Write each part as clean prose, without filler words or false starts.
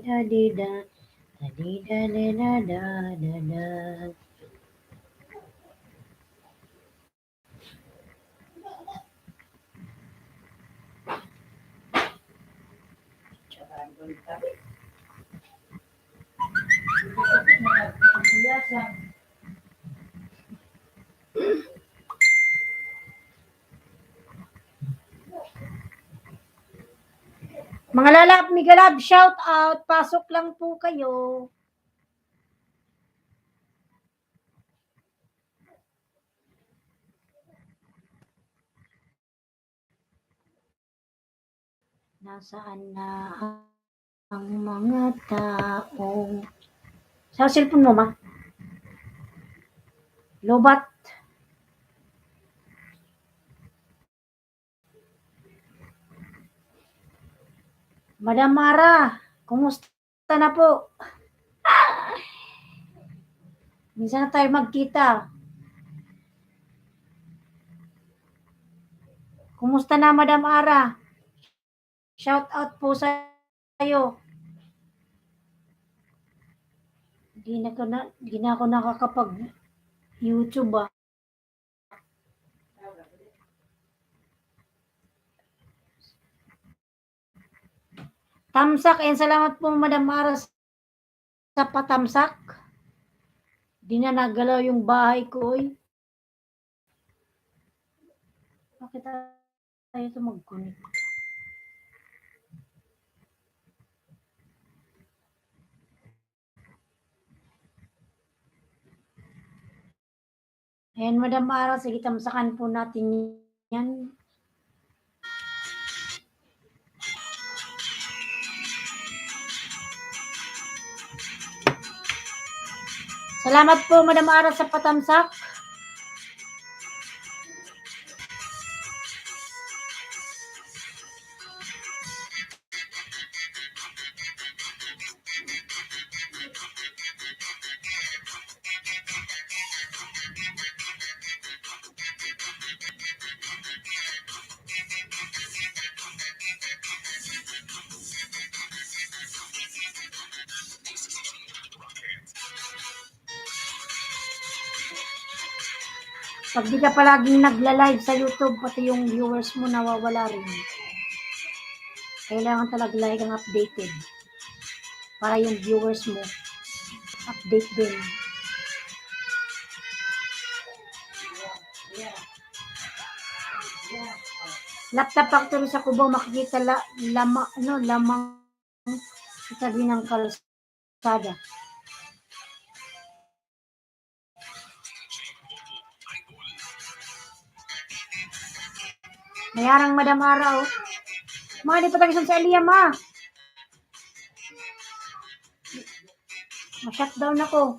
da di da di da di da da da da. Mga lalab, migalab, shout out, pasok lang po kayo. Nasaan na ang mga taong... Sa cellphone mo, ma? Lobat. Madam Mara, kumusta na po? Minsan na tayo magkita. Kumusta na, Madam Ara? Shout out po sa iyo. Di na ako nakakapag YouTube ah. Tamsak, and salamat po Madam Ara sa patamsak. Di na nagalaw yung bahay ko. Bakit tayo ito mag-connect? Ayan, Madam Ara, sige, tamsakan po natin yan. Salamat po, Madam Ara, sa patamsak. Pag di ka palaging nagla-live sa YouTube, pati yung viewers mo nawawala rin. Kailangan talaga lagi kang updated. Para yung viewers mo, update din. Laptop Factory sa Cubao, makikita lamang sa tabi ng kalsada. Mayarang Madam Ara, oh. Mga di patagisan sa Elia, ma. Ma-shutdown ako.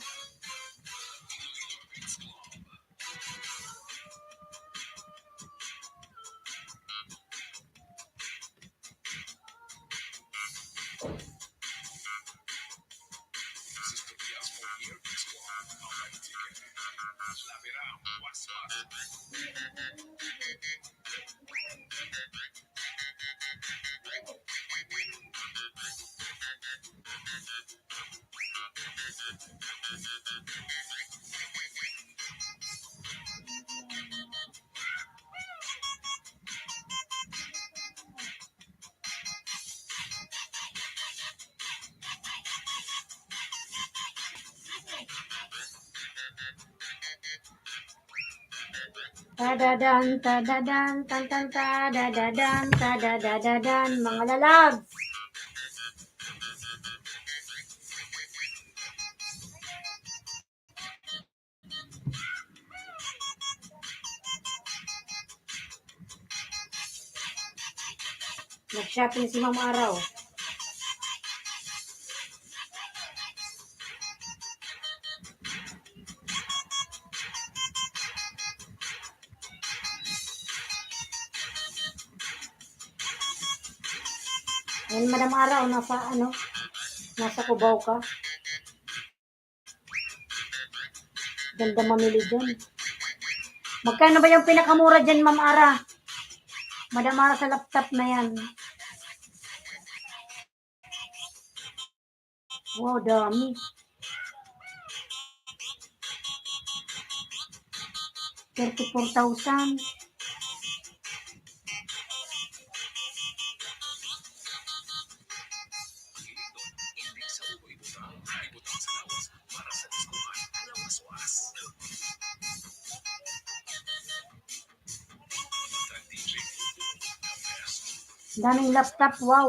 Tadadan, tadadan, tan tadadadan, tadadadan, mga lalab. Nag-shopping si Ma'am Araw. Ayan, Madam Araw, nasa Cubao ka. Ganda mamili dyan. Magkano ba yung pinakamura dyan, Ma'am Ara? Madam Ara, sa laptop na yan. Wow, dami. $34,000. Daming laptop, wow.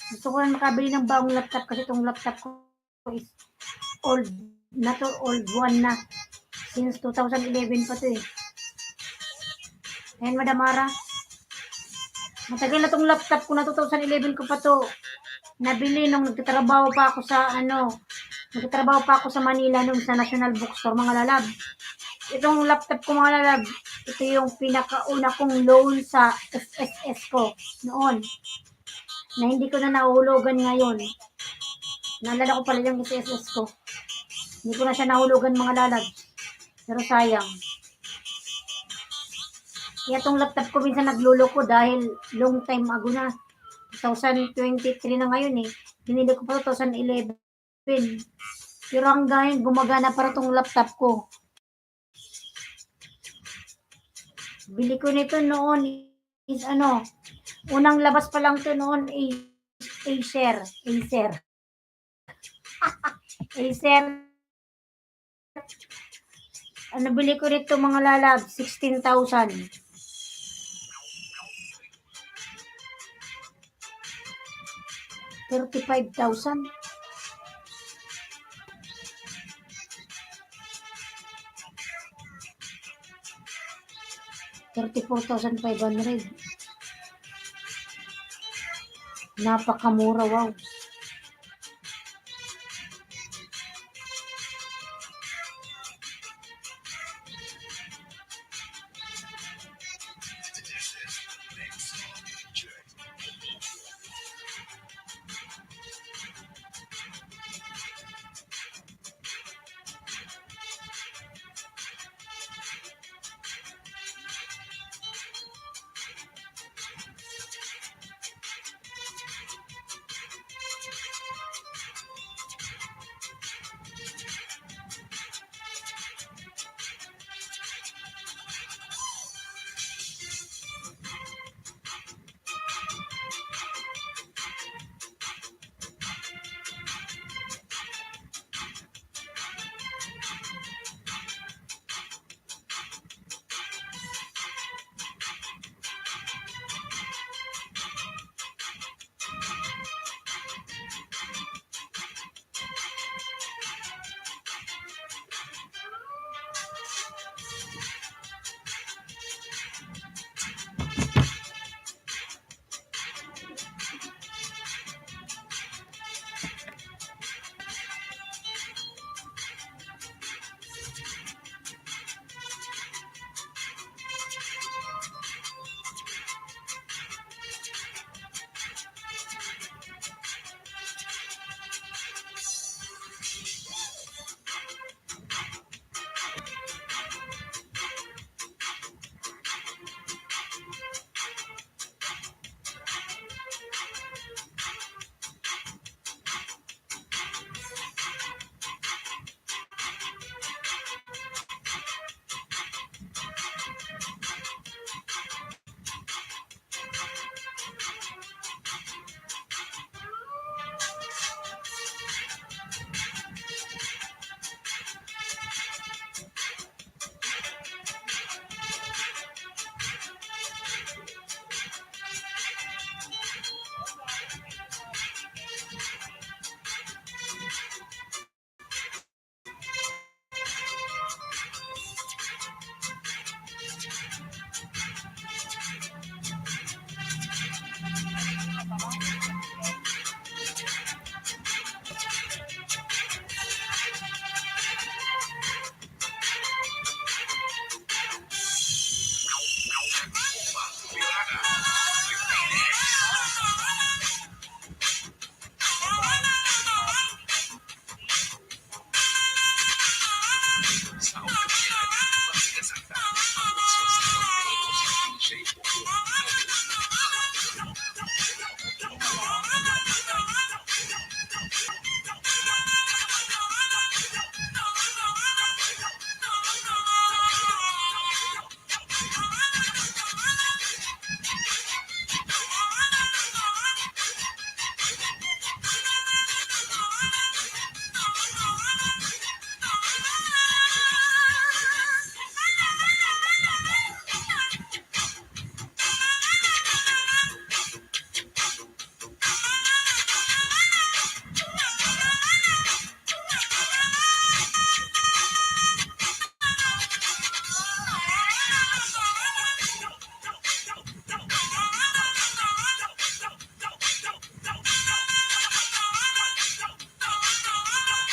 Gusto ko lang makabili ng bagong laptop kasi itong laptop ko is old na to, old one na. Since 2011 pa to eh. Ayan, Madam Mara. Matagal na tong laptop ko na 2011 ko pa to. Nabili nung nagtatrabaho pa ako sa Manila nung sa National Bookstore, mga lalab. Itong laptop ko, mga lalab, ito yung pinakauna kong loan sa SSS ko noon. Na hindi ko na nahulugan ngayon. Naalala ko pala yung SSS ko. Hindi ko na siya nahulugan, mga lalab. Pero sayang. Kaya itong laptop ko minsan nagluloko dahil long time ago na. 2023 na ngayon eh. Binili ko pa 2011. Pero hanggang gumagana para tong laptop ko. Bili ko nito noon is unang labas pa lang to noon is Acer. Bili ko nito, mga lalab, 16,000. $35,000. $34,500. Napakamura, wow.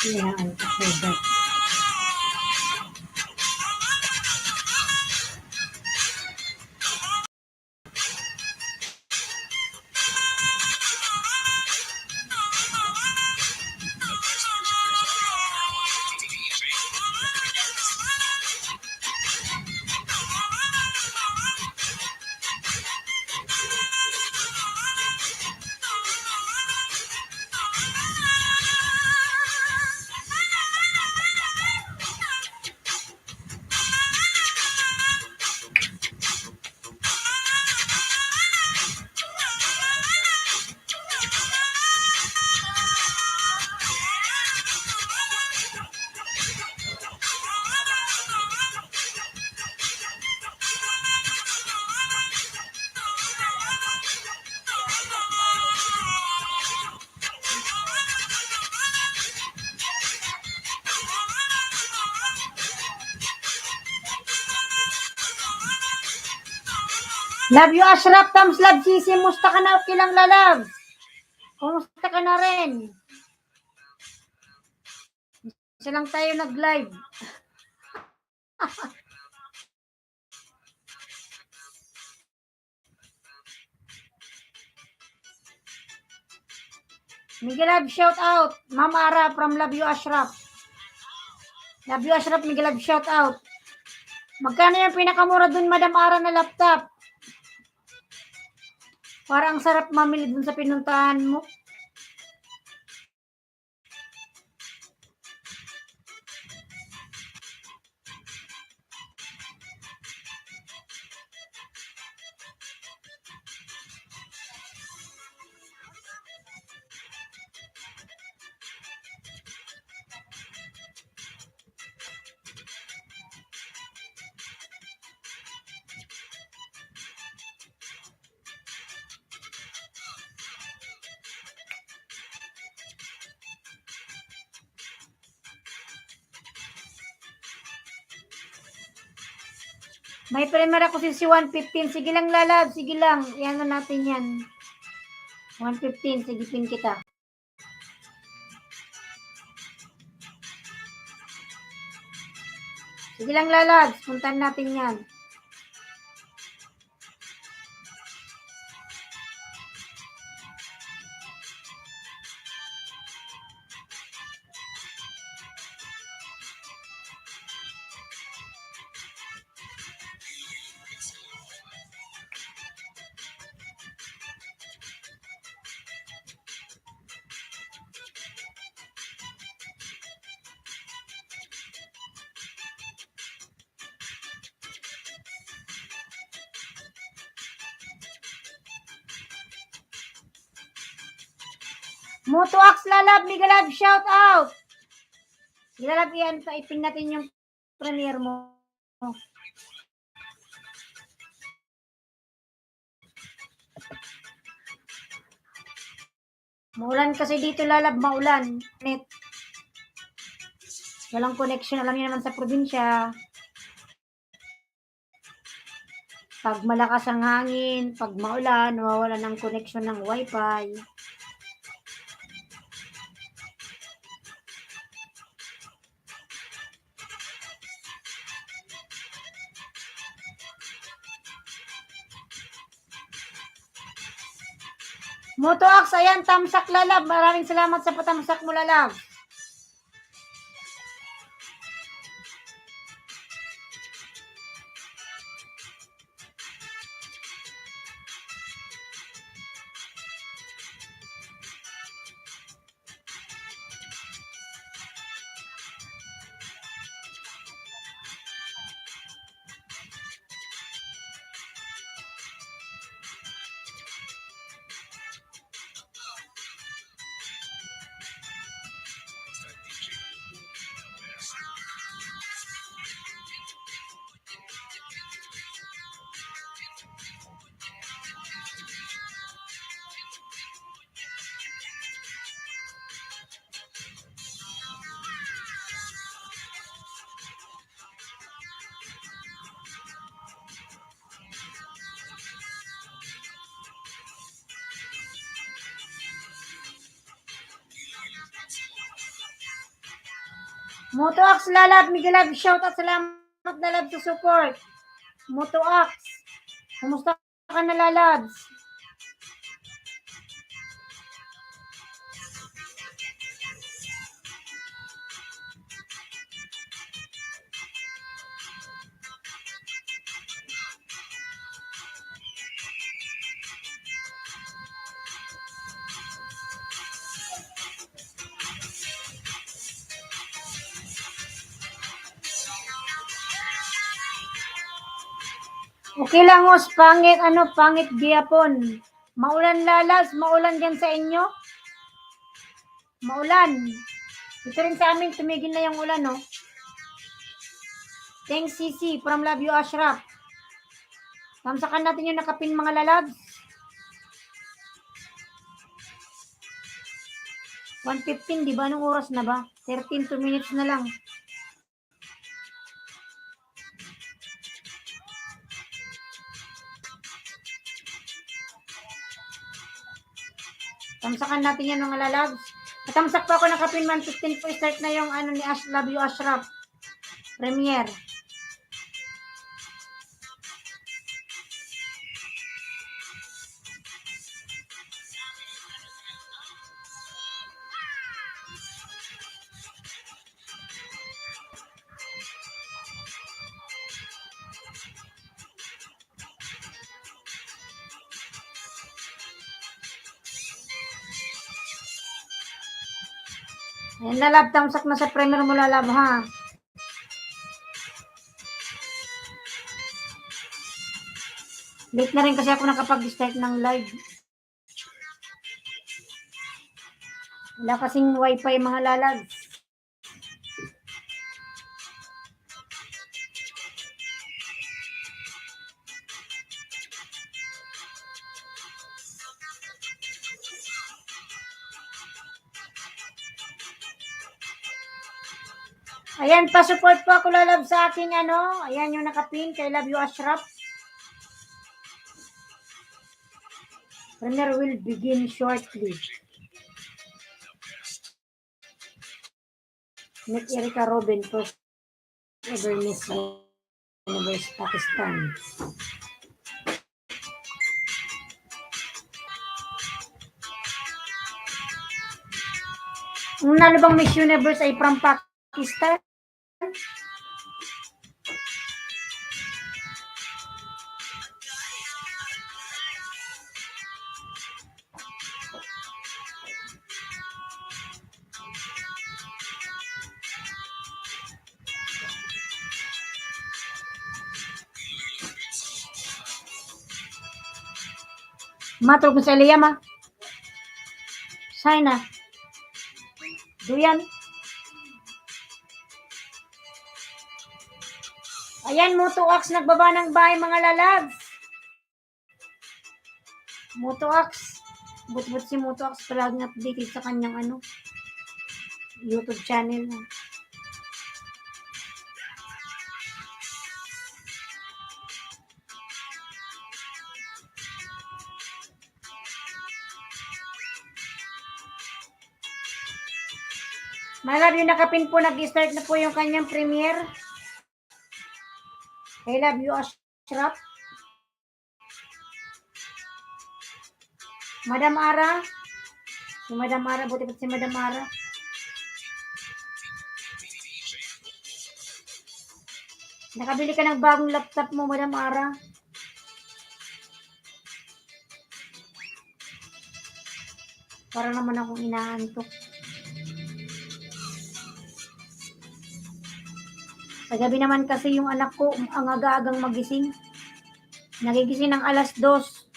Yan, okay. Love you, Ashraf. Thumbs love, Sisi. Musta ka na? Okay lang, lalab. Kumusta ka na rin? Isa lang tayo nag-live. Miguel Love, shout out. Ma'am Ara from Love you, Ashraf. Love you, Ashraf. Miguel Love, shout out. Magkano yung pinakamura dun, Madam Ara, na laptop? Parang sarap mamili dun sa pinuntahan mo. May primer ako si 115. Sige lang, lalab. Sige lang. Iyan na natin yan. 115. Sige, pin kita. Sige lang, lalab. Puntan natin yan. Motoax, lalab. Miguel Love, shout out. Lalab, yan. Ipin natin yung premiere mo. Maulan kasi dito, lalab. Maulan. Net. Walang connection. Alam niyo naman sa probinsya. Pag malakas ang hangin, pag maulan, nawawala ng connection ng wifi. Motoax, ayan, tamsak, lalab. Maraming salamat sa patamsak mo, lalab. Motoax lalab, Miguelab, shout out, salamat lalab sa support. Motoax, kumusta ka na lalabs? Okay lang os, pangit giyapon. Maulan lalabs, maulan dyan sa inyo? Maulan. Ito rin sa amin, tumigil na yung ulan, no? Thanks, CC, from Love You, Ashraf. Tamsakan natin yung nakapin, mga lalabs. 1:15, di ba? Anong oras na ba? 13 2 minutes na lang. Tamsakan natin yan, mga lalabs. Natamsak pa ako ng kapin, 1:15 po. Start na yung ano ni Love You, Ashraf. Premiere. Ayan, lalab, tamsak na sa premiere mo, lalab, ha? Late na rin kasi ako nakapag-start ng live. Wala kasing wifi, mga lalabs. Ayan, pa-support po ako, lalab, sa aking ano. Ayan yung nakapin kay Love You, Ashraf. Premiere will begin shortly. Meet Erika Robin, first ever Miss Universe Pakistan. Ang nalo bang Miss Universe ay from Pakistan? Matulog sa Elia, ma. Sana. Duyan. Ayan, Motoax, nagbaba ng bahay, mga lalabs. Motoax. But si Motoax palaging updated sa kanyang YouTube channel. My love, yung nakapin po, nag-start na po yung kanyang premiere. I love you, Ashraf. Madam Ara. Si Madam Ara, buti pa si Madam Ara. Nakabili ka ng bagong laptop mo, Madam Ara. Para naman akong inaantok. Sa gabi naman kasi yung anak ko, ang aga-agang magising. Nagigising ng 2:00.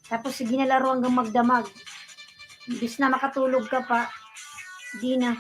Tapos sige na laro hanggang magdamag. Imbis na makatulog ka pa, di na.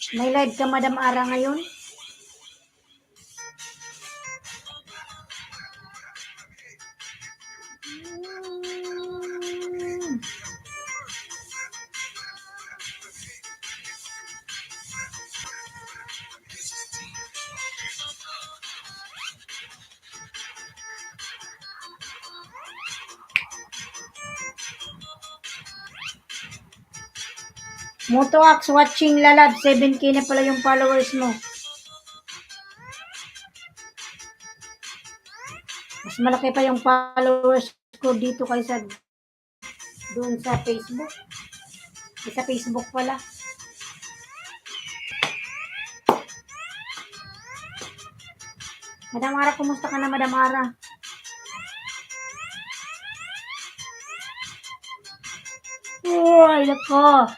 May live ka, Madam Ara, ngayon? Motoax watching lalab, 7K na pala yung followers mo. Mas malaki pa yung followers ko dito kaysa doon sa Facebook. Sa Facebook pala. Madam Ara, kumusta ka na, Madam Ara? Ay, nako.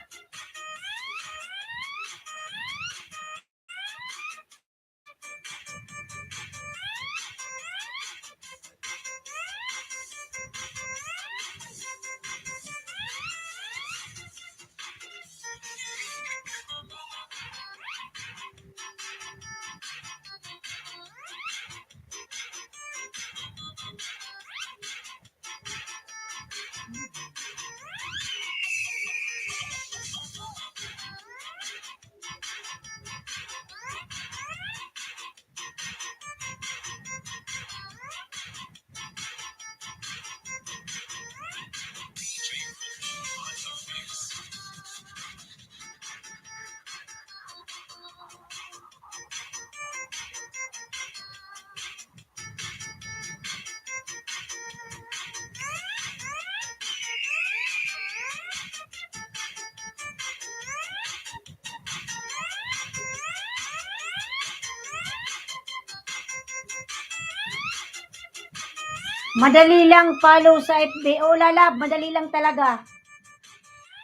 Madali lang follow sa FB. O lalab, madali lang talaga.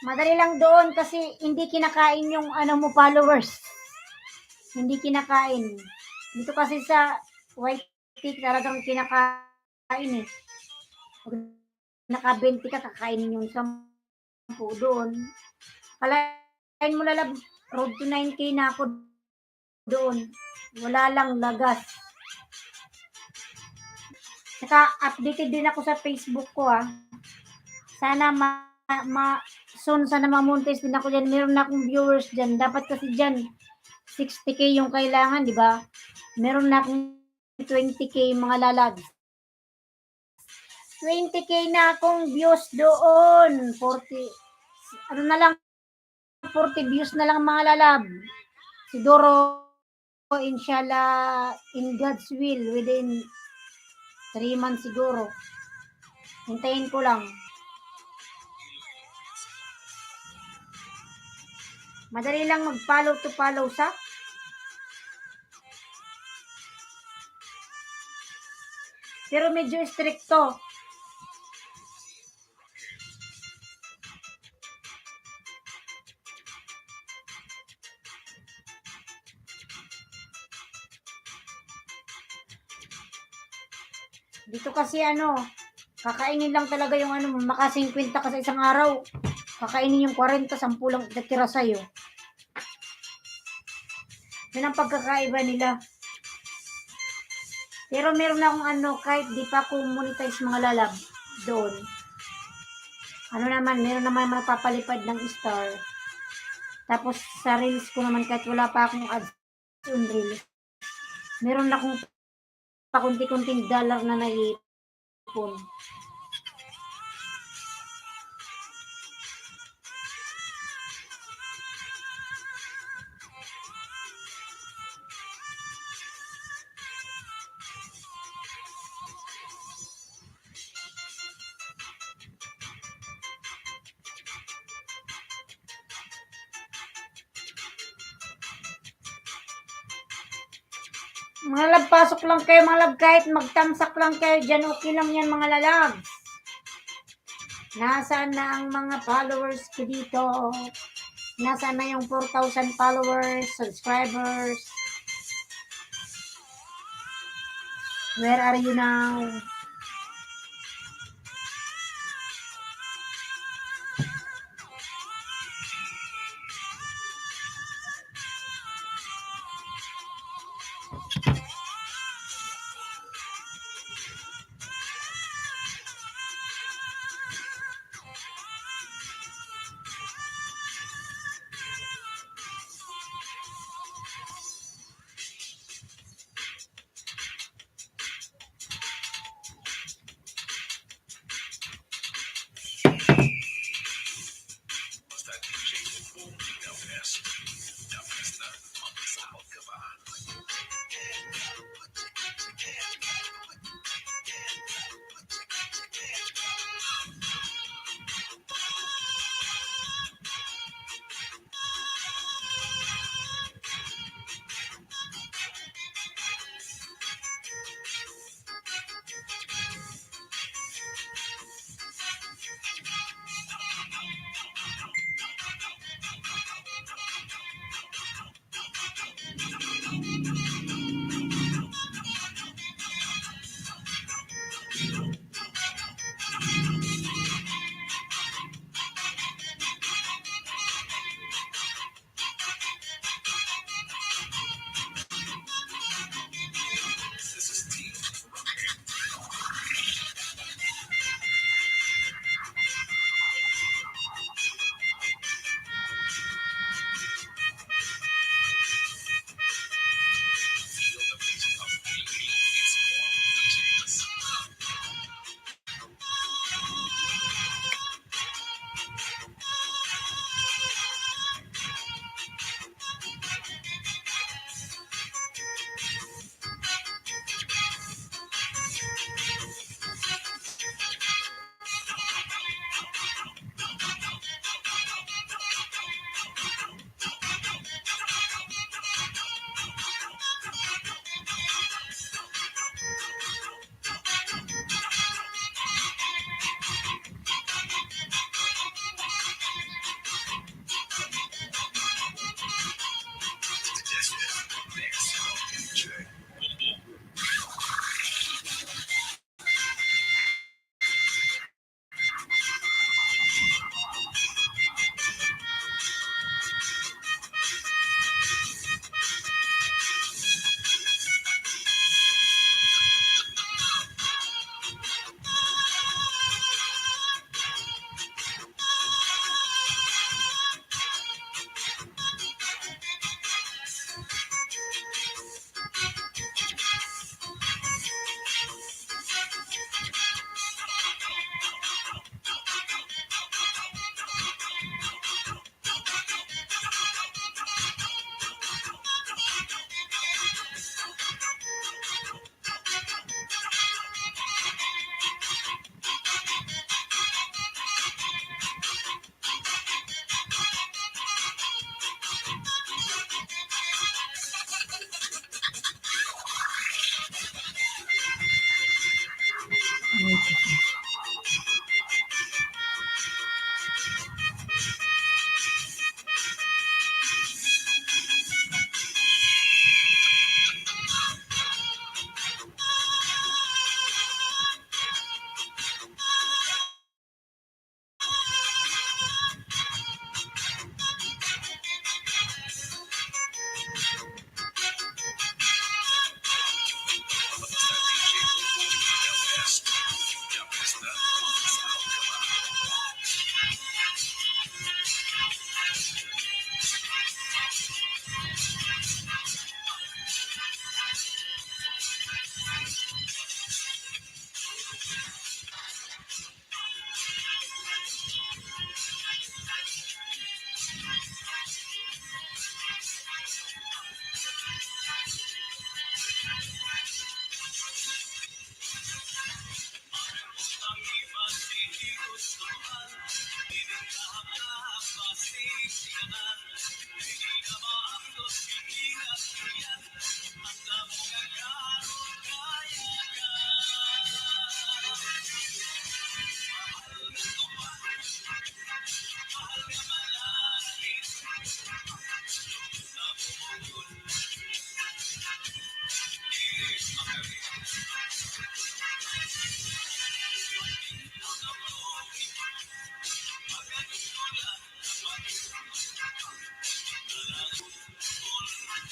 Madali lang doon kasi hindi kinakain yung mo followers. Hindi kinakain. Dito kasi sa white tick talagang kinakain eh. Pag naka-20 ka, kakainin yung 10 doon. Kalain mo lalab, road to 9K na ako doon. Wala lang lagas. Saka updated din ako sa Facebook ko Sana soon sana ma-monetize din ako diyan. Meron na akong viewers diyan. Dapat kasi diyan 60K yung kailangan, di ba? Meron na akong 20K mga lalabs. 20K na akong views doon. 40 ano na lang 40 views na lang mga lalab. Siguro inshallah in God's will within 3 months siguro. Hintayin ko lang. Madali lang mag-follow to follow sa pero medyo stricto. Dito kasi kakainin lang talaga yung maka 50 ka sa isang araw. Kakainin yung 40, 10 lang ititira sa'yo. Yun ang pagkakaiba nila. Pero meron na akong kahit di pa ako monetize mga lalab doon. Meron naman magpapalipad ng star. Tapos sa reels ko naman kahit wala pa akong ads on reels. Meron na akong pakunti-kunting dollar na naiipon. Mga lab, pasok lang kayo mga lab, kahit magtamsak lang kayo dyan, okay lang yan mga lalab. Nasaan na ang mga followers ko dito? Nasaan na yung 4,000 followers, subscribers? Where are you now?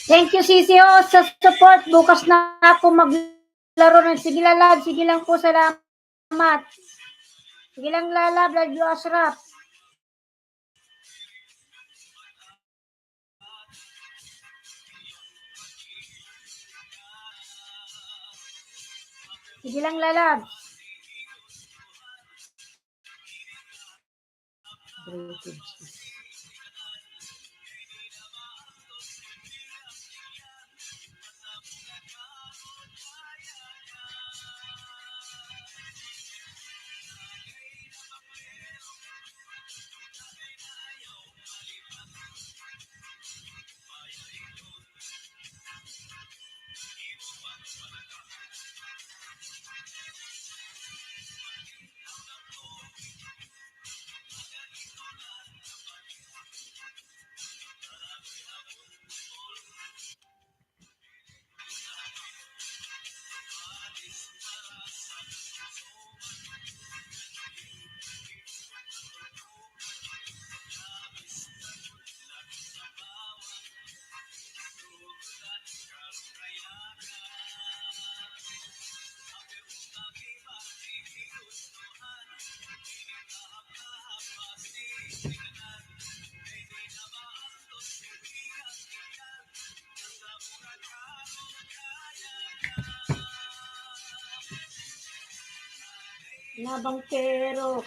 Thank you, CCO, sa support. Bukas na ako maglaro ng sige lalab. Sige lang po, salamat. Sige lang lalab, love you, Ashraf. Sige lang lalab. Nabangkero.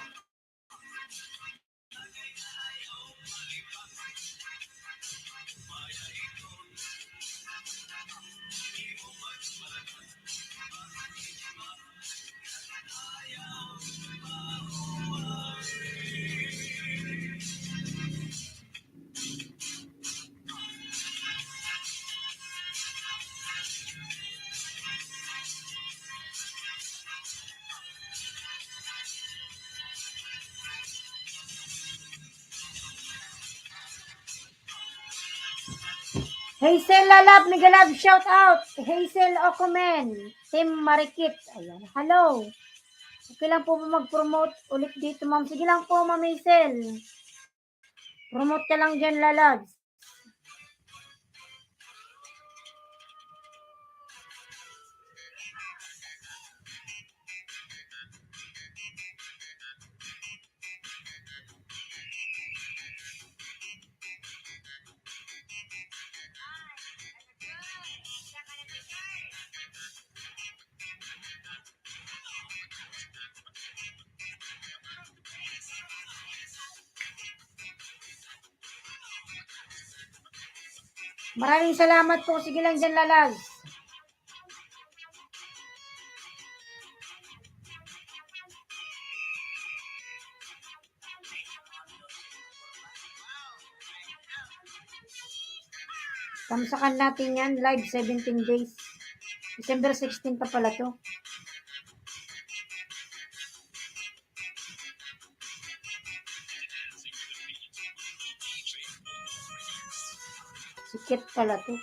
Hazel Lalab, mega love, shout out. Hazel Ocomen, Team Marikit. Ayan. Hello. Okay lang po mag-promote ulit dito, ma'am. Sige lang po, ma'am Hazel. Promote ka lang dyan, Lalab. Maraming salamat po. Sige lang dyan, Lalab. Tamsakan natin yan. Live 17 days. December 16 pa pala to. Sikit pala to.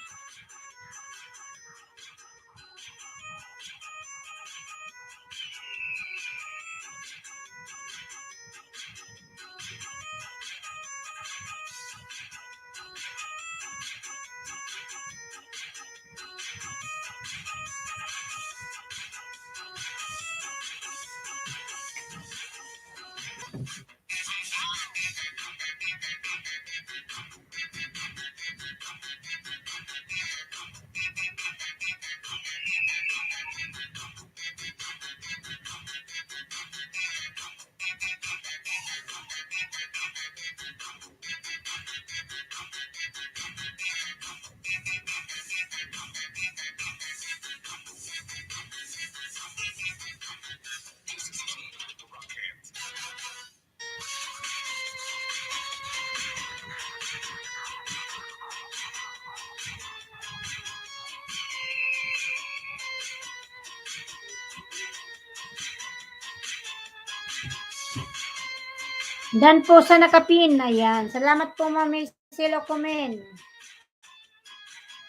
Dan po sa nakapin. Ayan. Salamat po, Ma'am Silo Kumen.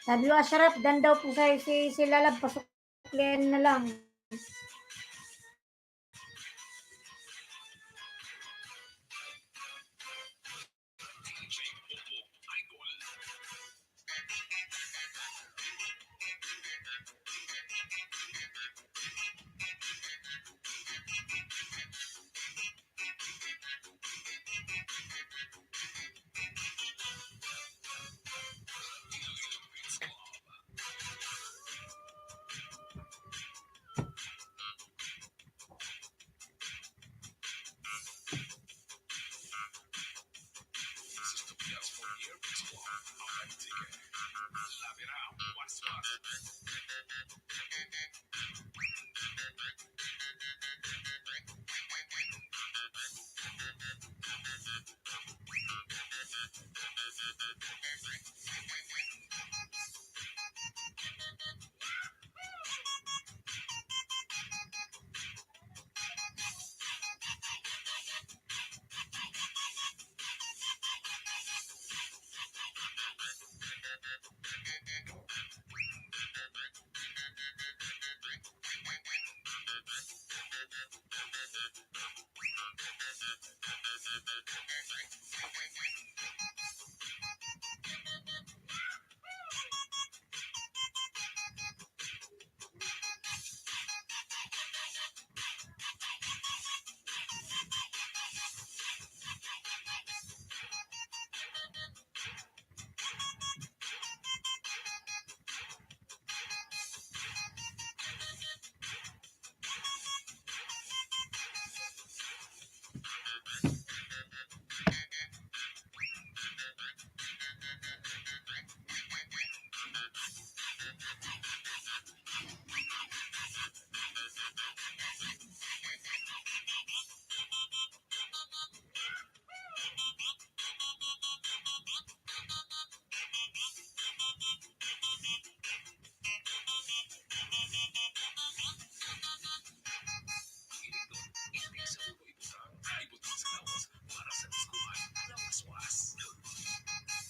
Sabi ko, Ashraf, dan daw po sa si Lalab. Pasuklian na lang.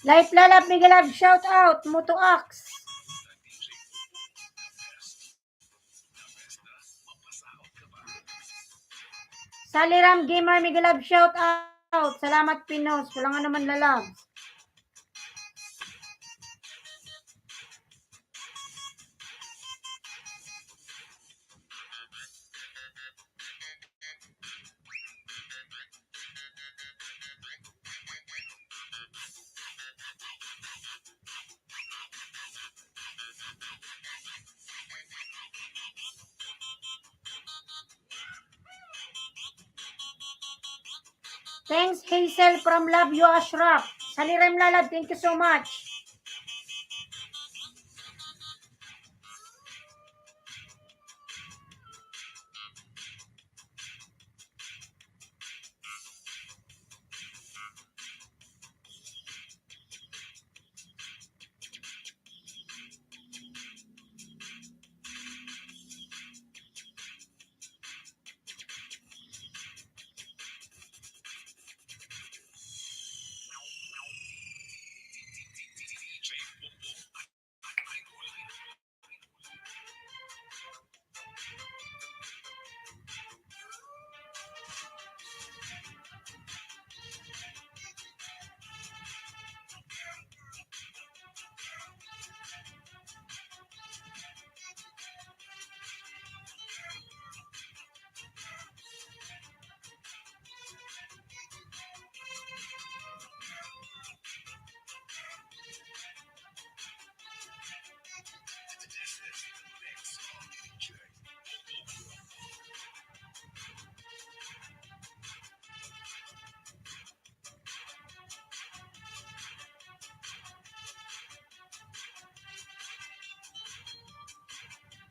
Life Lalab, Miguel Love, shout out, Moto Axe. Saliram Gamer, Miguel Love, shout out. Salamat Pinos, wala nga naman lalab. Thanks Hazel from Love You Ashraf. Saliram Lalab, thank you so much.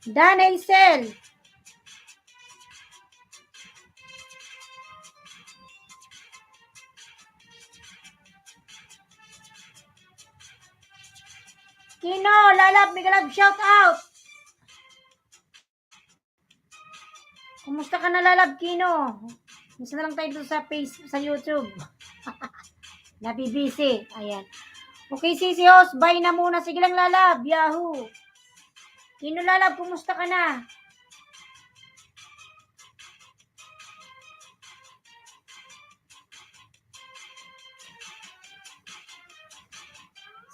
Dan Hazel. Kino, lalab, big love, shout out. Kumusta ka na, lalab, Kino? Minsan na lang tayo doon sa Facebook, sa YouTube. Nabibisi. Ayan. Okay, Sisi Host, bye na muna. Sige lang, lalab, Yahoo. Kino, lalab, kumusta ka na?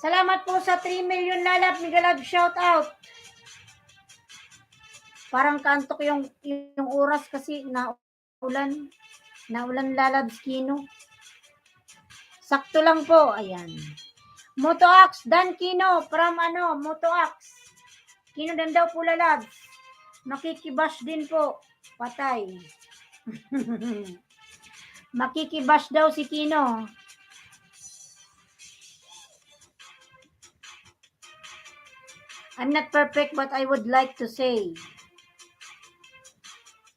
Salamat po sa 3 million, lalab, mega love, shout out. Parang kantok yung oras kasi naulan lalabs, Kino. Sakto lang po, ayan. Motoax, Dan Kino, from Motoax. Kino din daw po, lalabs. Makikibash din po, patay. Makikibash daw si Kino. I'm not perfect but I would like to say.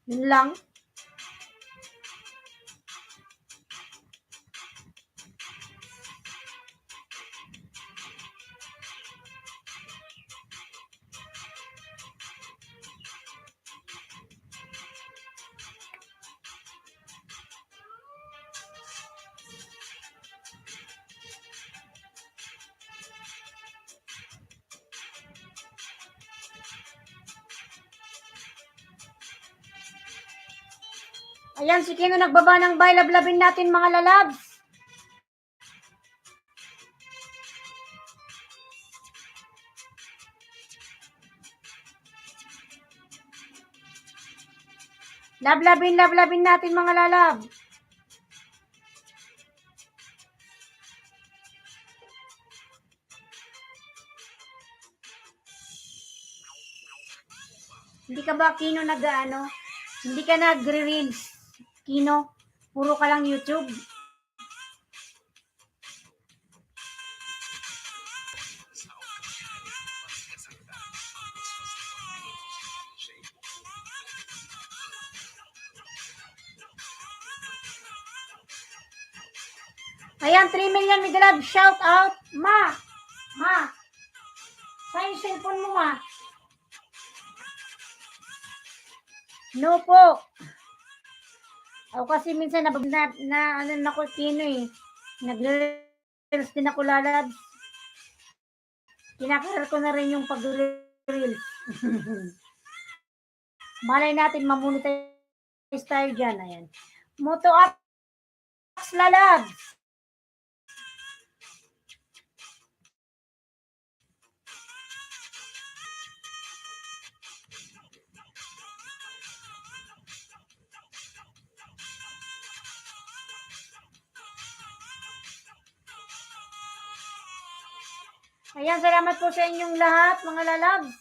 Yun lang. Ayan, si Kino nagbaba ng bay. Lablabin natin, mga lalabs. Lablabin natin, mga lalab. Hindi ka ba, Kino, hindi ka nagre-reels, Kino? Puro ka lang YouTube? Ayan, 3 million, mega love, shout out. Ma, sa yung cellphone mo, ma? No po. Ako kasi minsan na ko, Kino eh. Nag-reels din ako, lalabs. Kinakaral ko na rin yung pag-reels. Malay natin, mamonetize tayo dyan. Ayan. Motoax, lalabs. Ayan, salamat po sa inyong lahat, mga lalabs.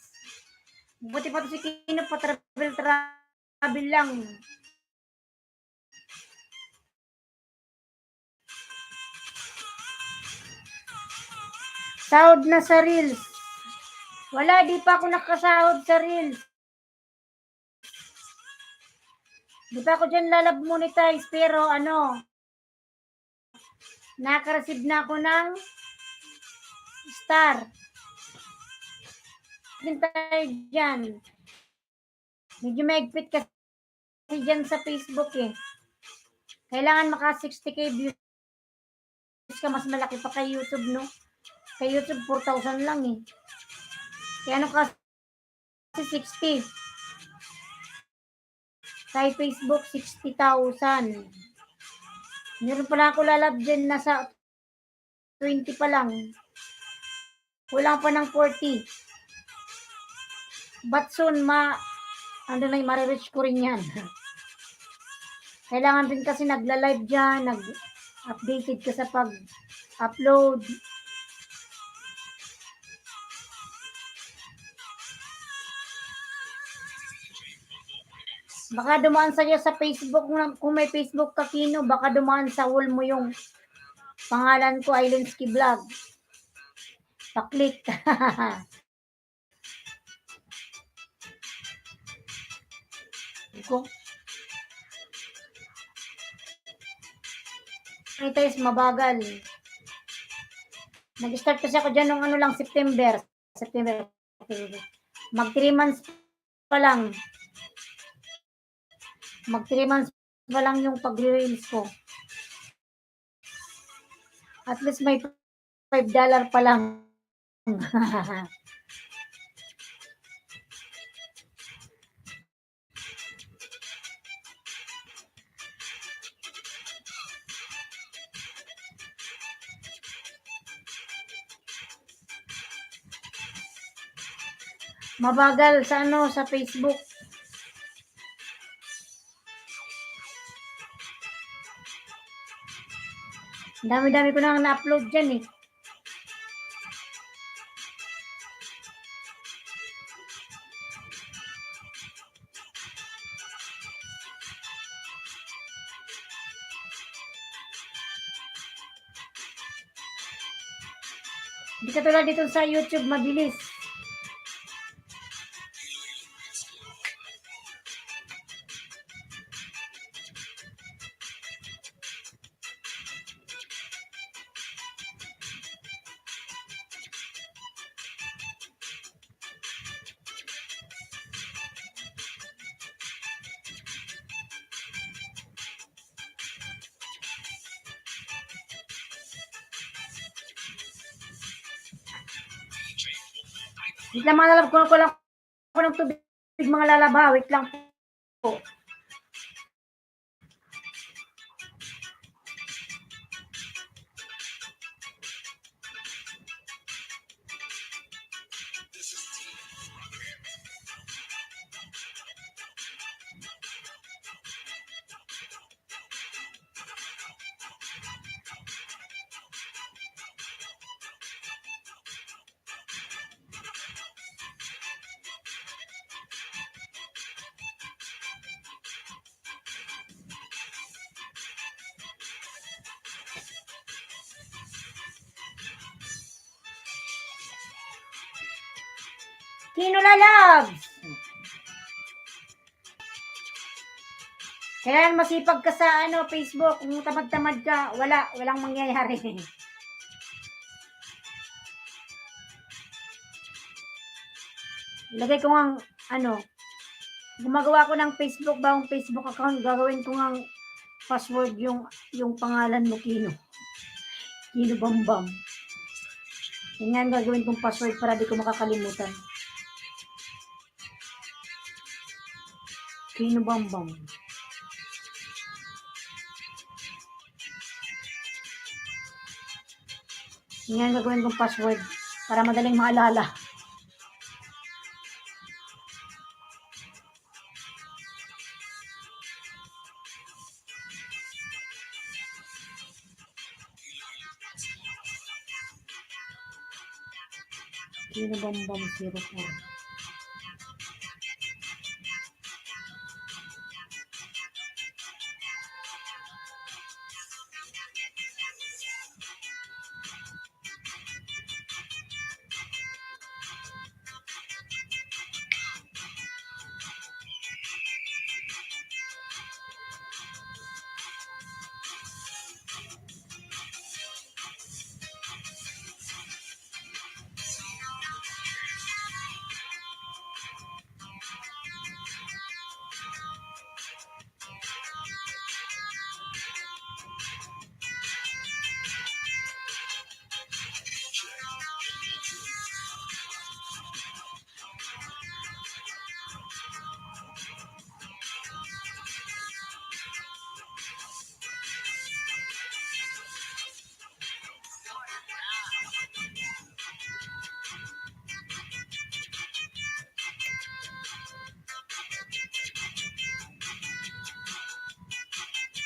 Buti pa to si Kino, pa-travel lang. Sahod na sa Reels. Wala, di pa ako nakasahod sa Reels. Di pa ako dyan lalab monetize, pero naka-receive na ako ng star. Din tayo dyan. Medyo maigpit kasi dyan sa Facebook eh. Kailangan maka 60k views ka, mas malaki pa kay YouTube, no? Kay YouTube 4,000 lang eh. Kaya kasi 60. Kay Facebook 60,000. Meron pala ako lalab dyan, nasa 20 pa lang. Kulang pa ng 40. But soon, marireach ko rin yan. Kailangan din kasi nagla-live dyan, nag-updated ka sa pag-upload. Baka dumaan sa'yo sa Facebook, kung may Facebook ka, Kino, baka dumaan sa wall mo yung pangalan ko, Ailenski Vlog. Pa-click. ko. Monetize, mabagal. Nag-start kasi ako dyan nung ano lang, September. Mag 3 months pa lang. Mag 3 months pa lang yung pag-reels ko. At least may $5 pa lang. Mabagal sa ano, sa Facebook. Dami-dami ko nang na-upload dyan eh. Hindi katulad dito sa YouTube, mabilis. Wait lang mga lalab, ko lang ako ng tubig mga lalab ha. Wait lang po. Kino lalabs? Kailangan masipag ka sa ano, Facebook. Kung tamad-tamad ka, walang mangyayari. Ilagay ko ng ano, gumagawa ko ng Facebook, bagong Facebook account, gagawin ko ng password yung pangalan mo, Kino. Kino Bambam. Yan nga ang gagawin kong password para di ko makakalimutan. Kino Bambam. Yan nga ang gagawin kong password para madaling maalala. Kino Bambam 04.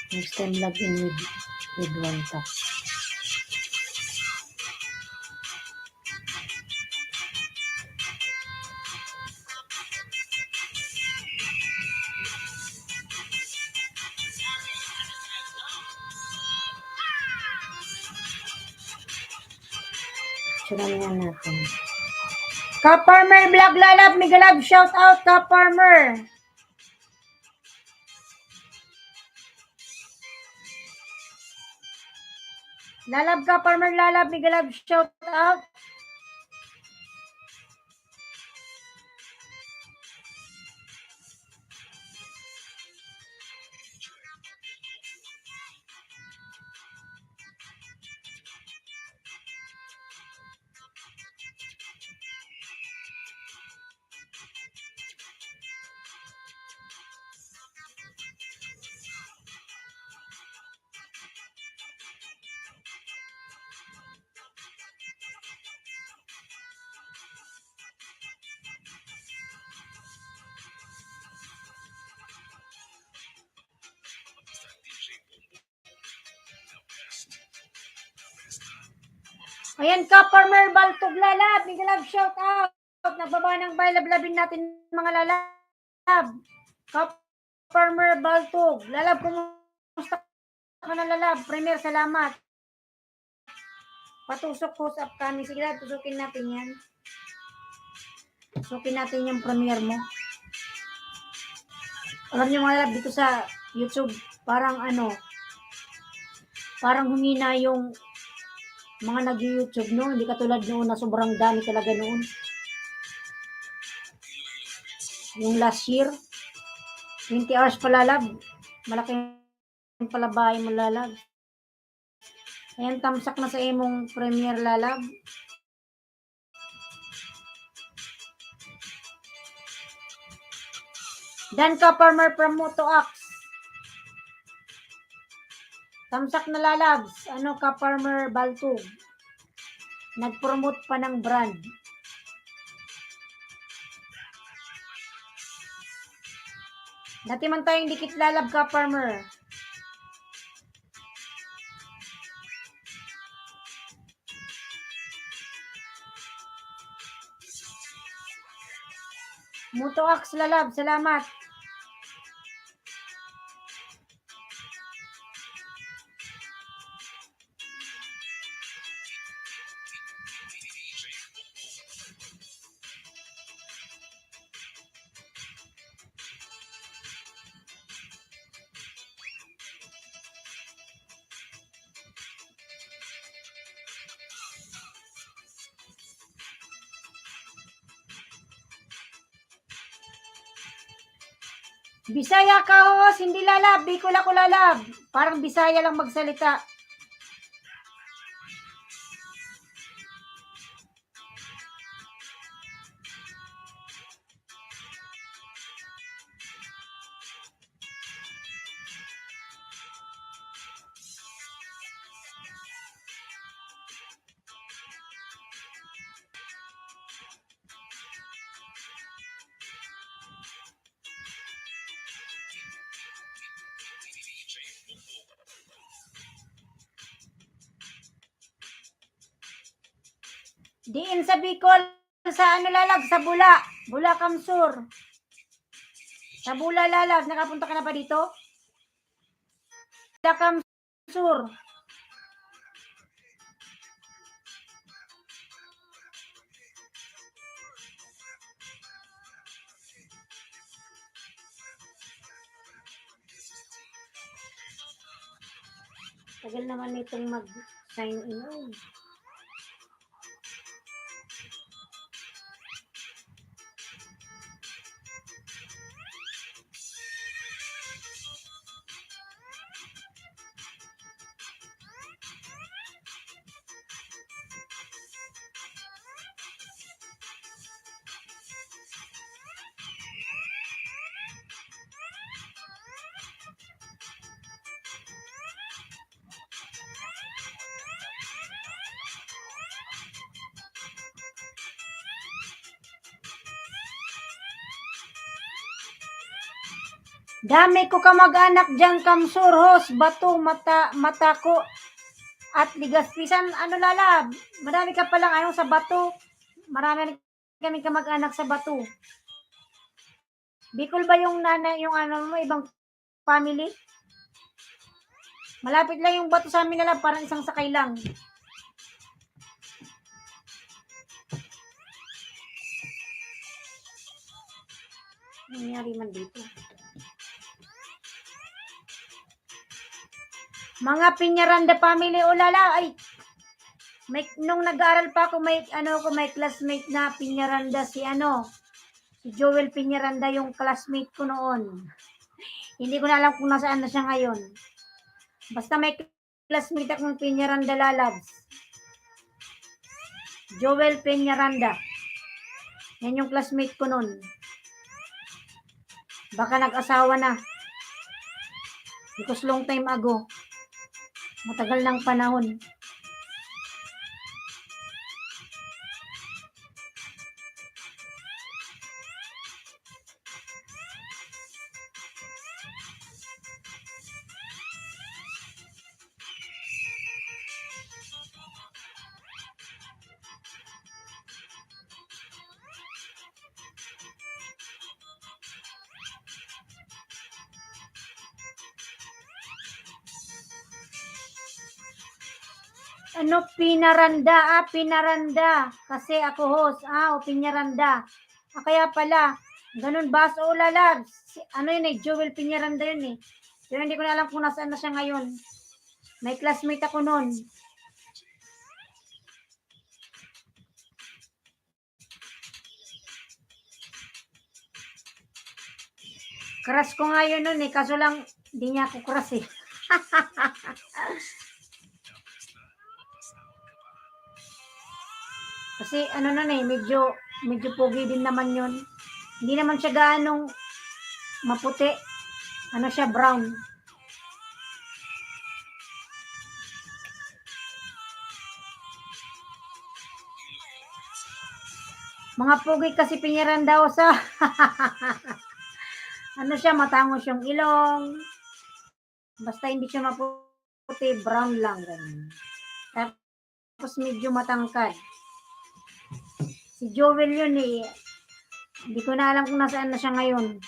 Next time log in with one tap. Surayan natin. Ka Farmer Vlog Lalab, mega love shout out Ka Farmer. Lalab ka, Farmer Lalab, mega love shout out. Ayan ka, Farmer Baltog Lalab, mega love shout out. Nagbaba ng lablabin natin mga lalab. Ka, Farmer Baltog Lalab, kumusta ka na lalab? Premier, salamat. Patusok host up kami. Sige lang, tusukin natin yan. Tusukin natin yung premier mo. Alam niyo mga lalab, dito sa YouTube, parang parang humina yung mga nag-YouTube noon. Hindi katulad noon na sobrang dami talaga noon. Yung last year, 20 hours pa lalab. Malaking palabay mo lalab. Ayan, tamsak na sa imong premier lalab. Dan ka, Farmer from Moto Axe. Tamsak na lalabs. Ano ka, Farmer Baltog? Nag-promote pa ng brand. Dati man tayong dikit lalab ka, Farmer. Moto Axe lalab, salamat. Bisaya ka, host, hindi lalab. Bicol ako lalab. Parang Bisaya lang magsalita. Diin sa Bicol, sa lalab, sa Bula. Bula Kamsur. Sa Bula lalab, nakapunta ka na pa dito? Bula Kamsur. Tagal naman itong mag-sign in. Dami ko ka mag-anak dyan, Kamsur, host, Bato, mata ko, at Ligaspisan. Lalab, marami ka palang sa Bato. Marami kami ka mag-anak sa Bato. Bicol ba yung yung mo, ibang family? Malapit lang yung Bato sa amin lalab, parang isang sakay lang. Nangyari man dito. Mga Piñaranda family, ulala, ay, nung nag-aaral pa ako, may classmate na Piñaranda, si Joel Piñaranda yung classmate ko noon. Hindi ko na alam kung nasaan na siya ngayon. Basta may classmate akong Piñaranda lalabs. Joel Piñaranda. Yan yung classmate ko noon. Baka nag-asawa na. Because long time ago. Matagal ng panahon. Pinaranda. Pinaranda. Kasi ako host. Piñaranda. Kaya pala, ganun ba? So, ulala. Yun Joel Piñaranda yun eh. Pero hindi ko na alam kung nasaan na siya ngayon. May classmate ako noon. Crush ko nga yun noon eh. Kaso lang, hindi niya ako crush eh. Kasi nun eh, medyo pogi din naman yun. Hindi naman siya gaanong maputi. Siya, brown. Mga pogi kasi Piñaranda sa siya, matangos yung ilong. Basta hindi siya maputi, brown lang. Ganun. Tapos medyo matangkad. Si Joel yun eh. Hindi ko na alam kung nasaan na siya ngayon.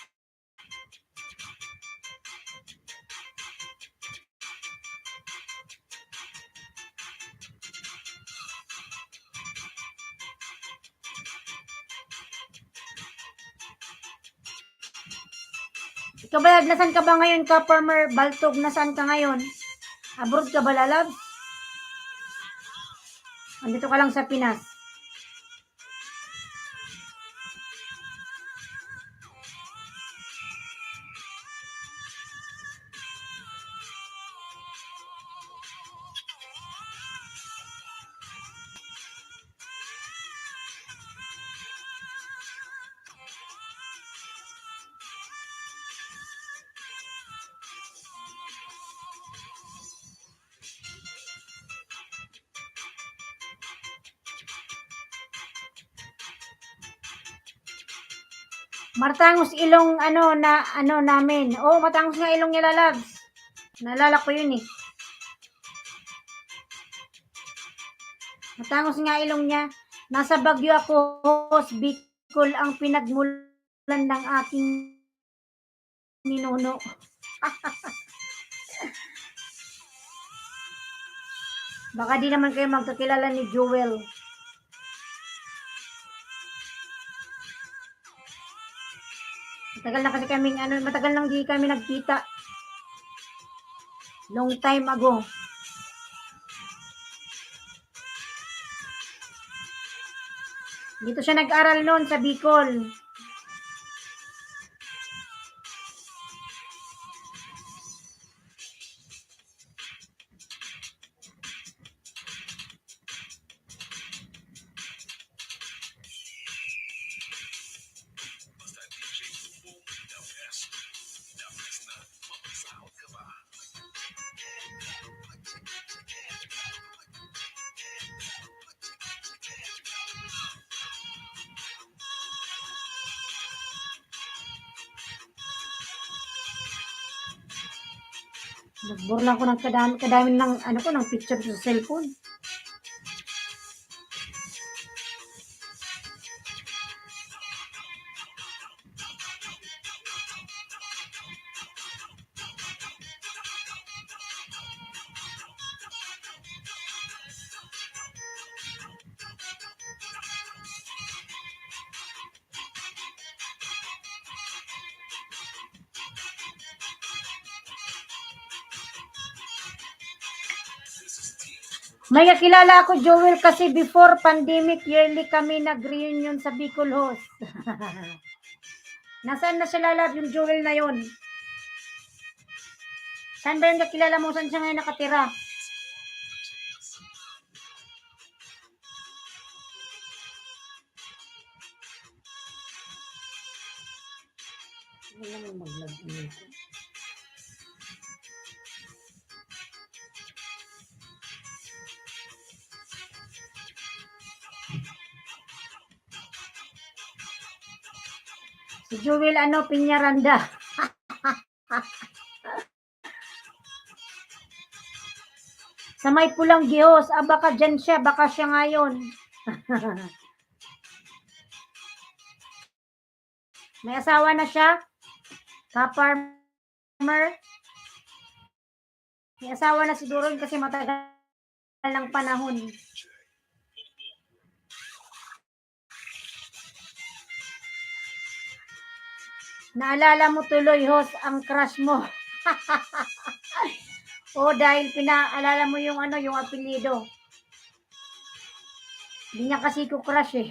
Ikaw ba, nasan ka ba ngayon ka, Farmer Baltog? Nasaan ka ngayon? Abroad ka ba, lalab? Andito ka lang sa Pinas. Matangos ilong namin. Matangos nga ilong niya, lalabs. Naalala ko yun eh. Matangos nga ilong niya. Nasa Baguio ako, host, Bicol ang pinagmulan ng aking ninuno. Baka di naman kayo magkakilala ni Joel. Matagal na kasi kaming matagal nang di kami nagkita. Long time ago. Dito siya nag-aral noon sa Bicol. Nagbor lang ko ng kadami ng ng picture sa cellphone. May kakilala ako, Joel, kasi before pandemic, yearly kami nag-reunion sa Bicol Host. Nasaan na siya lalab yung Joel na yun? Saan ba yung kakilala mo? Saan siya ngayon nakatira? Wala naman mag-log in. Si Joel, Piñaranda. Sa may pulang gihos. Baka dyan siya. Baka siya ngayon. May asawa na siya? Ka-farmer? May asawa na siguro kasi matagal ng panahon. Naalala mo tuloy, host, ang crush mo. O dahil pinaalala mo yung yung apelyido. Hindi niya kasi ko crush eh.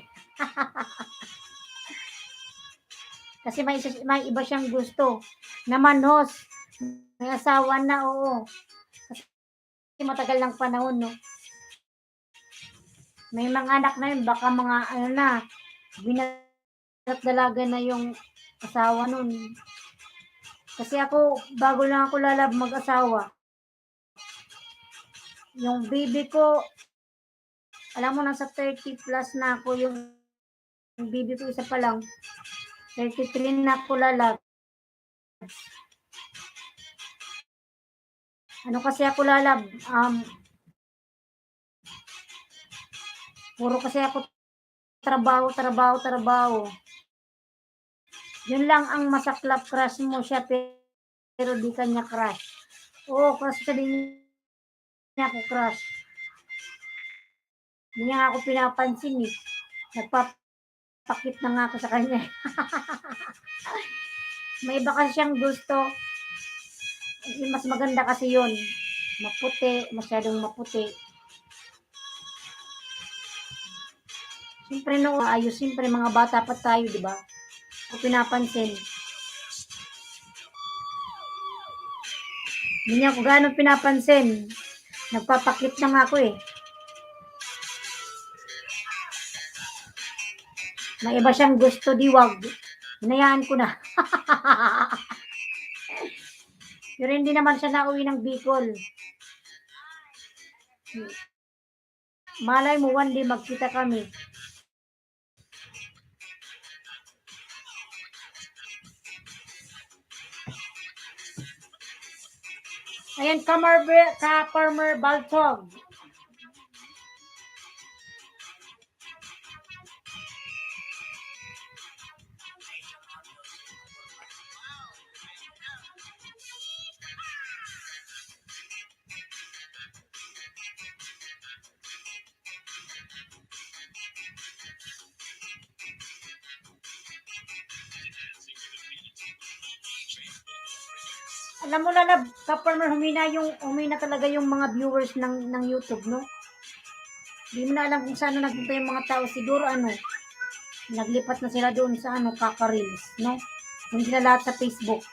Kasi may iba siyang gusto. Naman, host, may asawa na, oo. Kasi matagal ng panahon, no? May mga anak na yun, baka mga binatdalaga na yung asawa nun. Kasi ako, bago lang ako lalab mag-asawa. Yung baby ko, alam mo, nasa 30 plus na ako. Yung baby ko isa pa lang. 33 na ako lalab. Ano kasi ako lalab? Puro kasi ako trabaho. Yun lang ang masaklap, crush mo siya pero di kanya crush. Oo, crush ka din niya ako crush. Hindi niya ako pinapansin eh. Nagpapakit na nga ako sa kanya. May iba kasi siyang gusto. Mas maganda kasi yun. Maputi, masyadong maputi. Siyempre no, ayos, siyempre mga bata pa tayo, di ba? Ako pinapansin. Hindi niya ako gano'ng pinapansin. Nagpapaklit na nga ako eh. May iba siyang gusto, diwag. Hinayaan ko na. Pero hindi naman siya nauwi ng Bicol. Malay mo, one day magkita kami. Ayan, ka-farmer Baltog. Alam mo lalab, ka-farmer, humina talaga yung mga viewers ng YouTube, no? Hindi mo na alam kung saan nagpunta yung mga tao. Siguro naglipat na sila doon sa kaka-reels, no? Hindi sila lahat sa Facebook.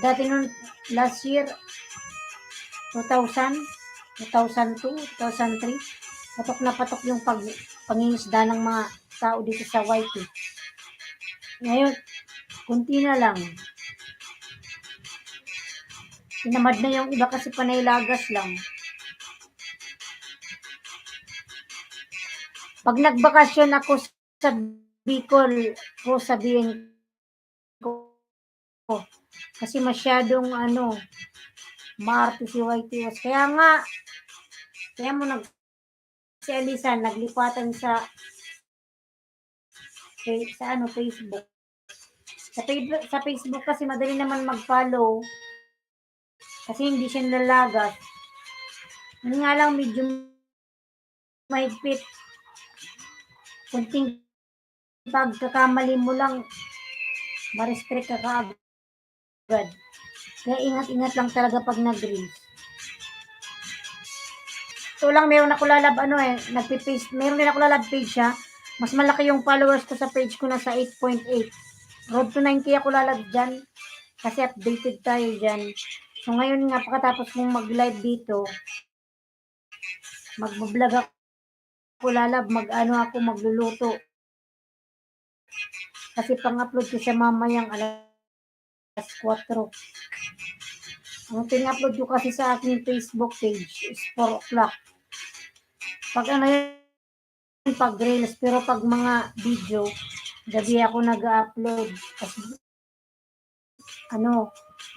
Dati noon, last year, 2000, 2002, 2003, patok na patok yung pangingisda ng mga tao dito sa YT. Ngayon, kunti na lang. Tinamad na yung iba kasi panay lagas lang. Pag nagbakasyon ako sa Bicol, ko sabihin ko, kasi masyadong maarte si YT was. Kaya mo si Alisa naglipatan sa Facebook. Sa Facebook kasi madali naman mag-follow. Kasi hindi siya nalalagas. Hindi nga lang medyo mahigpit. Kunting pagkakamali mo lang, ma-restrict ka kaagad. Kaya ingat-ingat lang talaga pag nag-reels. ito lang, meron ako lalab, nagpipaste, meron din ako lalab page ha. Mas malaki yung followers ko sa page ko, nasa 8.8. Road to 9K ako lalab dyan. Kasi updated tayo dyan. So ngayon nga, pagkatapos kong mag-live dito, mag-vlog ako lalab, ako, magluluto. Kasi pang-upload ko siya mamayang alas 4. Ang pin-upload ko kasi sa aking Facebook page is 4 o'clock. Pag pag reels, pero pag mga video, gabi ako nag-upload. Kasi,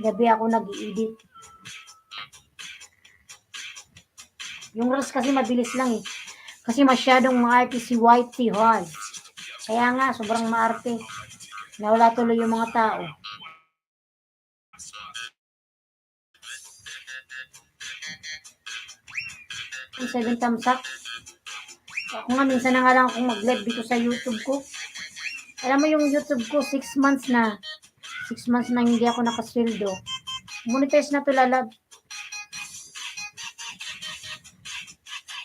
gabi ako nag-edit. Yung reels kasi mabilis lang eh. Kasi masyadong maarte si Whitey Hall. Kaya nga, sobrang maarte. Nawala tuloy yung mga tao. 7 thumbs up. Ako nga, minsan na nga lang akong mag-live dito sa YouTube ko. Alam mo yung YouTube ko, 6 months na. 6 months na hindi ako nakasweldo. Monetize na to, lalab.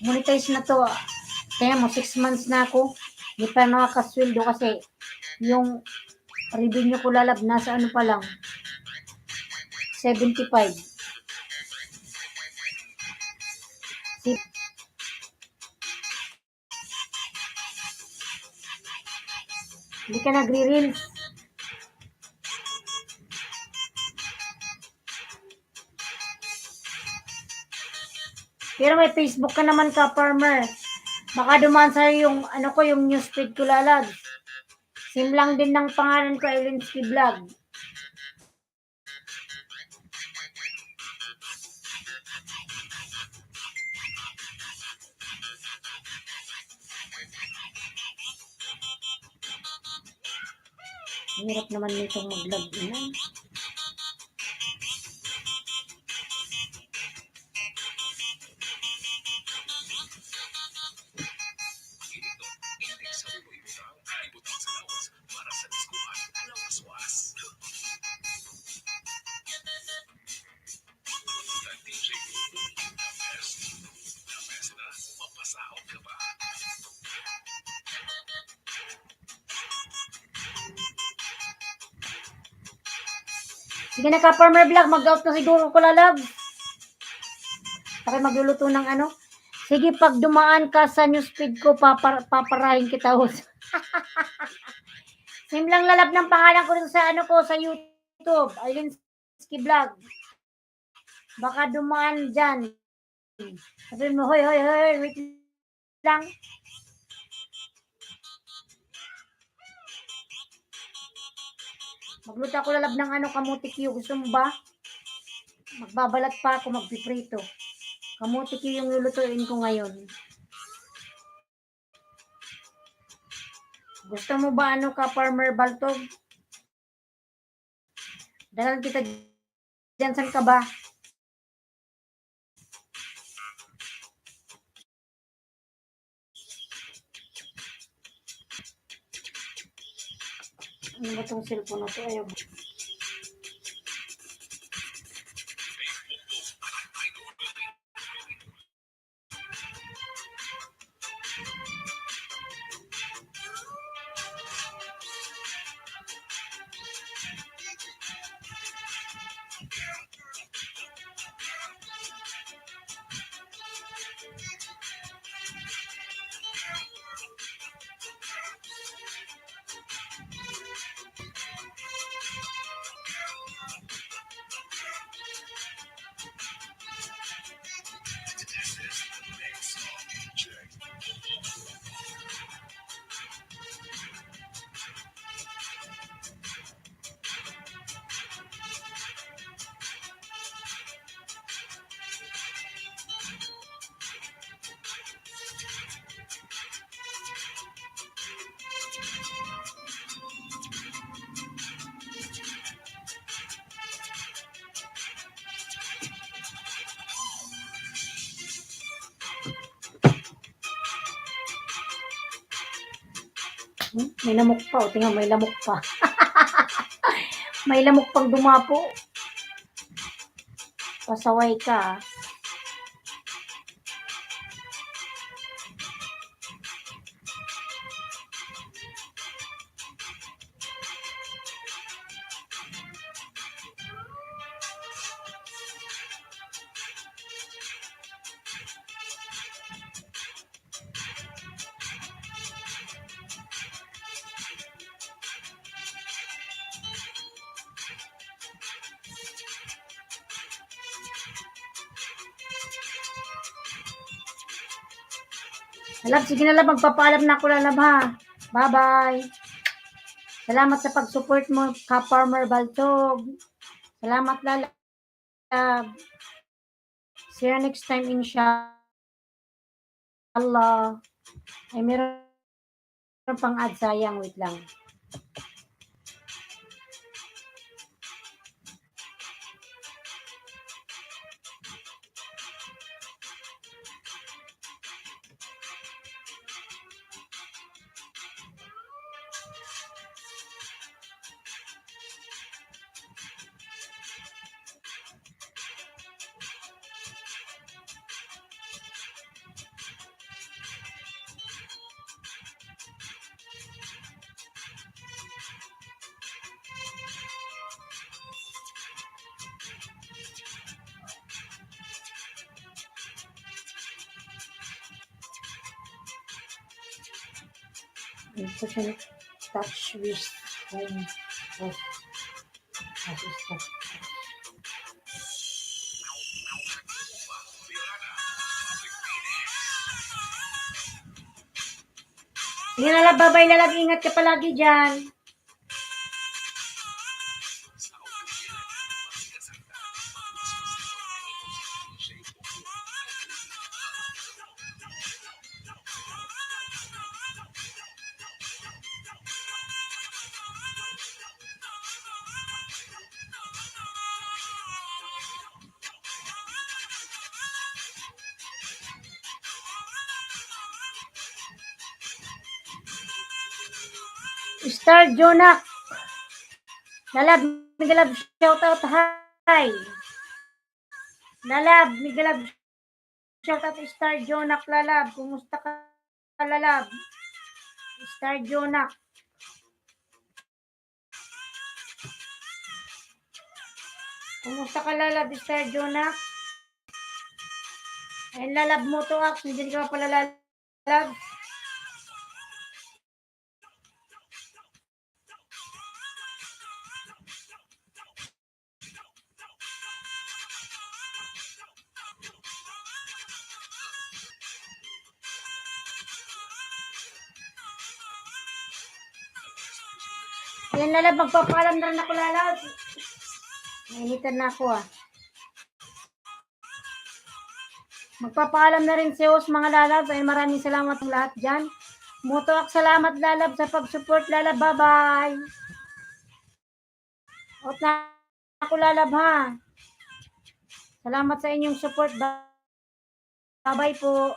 Monetize na to. Kaya mo, 6 months na ako. Hindi pa nakakasweldo kasi yung revenue ko, lalab, nasa pa lang. 75. Hindi ka nagre-reels. Pero may Facebook ka naman ka, farmer. Baka dumaan sa'yo yung, yung newsfeed ko, lalab. Same lang din ng pangalan ko, Elinsky Vlog. Hirap naman nitong mag-vlog din. Sige na ka, farmer vlog, mag-out na siguro ko, lalab. Okay, magluluto ng Sige, pag dumaan ka sa newsfeed ko, paparahin kita. Same lang, lalab, ng pangalan ko rin sa sa YouTube, Elinsky Vlog. Baka dumaan dyan. Sabi mo, hoy, wait lang. Magluto ako, lalab, ng kamuti Q. Gusto mo ba? Magbabalat pa ako, magpiprito. Kamuti Q yung lulutuin ko ngayon. Gusto mo ba ka, farmer Baltog? Dalan kita dyan, saan ka ba? Ano ba itong cellphone na ito? Ayaw. May lamok pa. O, tingnan, may lamok pa. May lamok pang dumapo. Pasaway ka. Lalab, sige na lab, magpapaalam na ako lalab ha. Bye-bye. Salamat sa pag-support mo, Ka-Farmer Baltog. Salamat lalab. See you next time, inshallah. Ay, meron pang ad, sayang, wait lang. Touch with home of assistant. Sige na lab, bye-bye lalab, ingat ka palagi dyan. Star Jonak. Lalab, Migalab, shout out, hi. Lalab, Migalab, shout out, Star Jonak, lalab. Kumusta ka, lalab? Star Jonak. Kumusta ka, lalab, Star Jonak? Ayun, lalab mo to, Ax. Hindi ka pala lalab. Yan lalab, magpapaalam na rin ako lalab. Nainitan na ako ah. Magpapaalam na rin si Os mga lalab. Ay maraming salamat ng lahat dyan. Mutuak salamat lalab sa pag-support lalab. Bye-bye. Out na ako lalab ha. Salamat sa inyong support. Bye-bye po.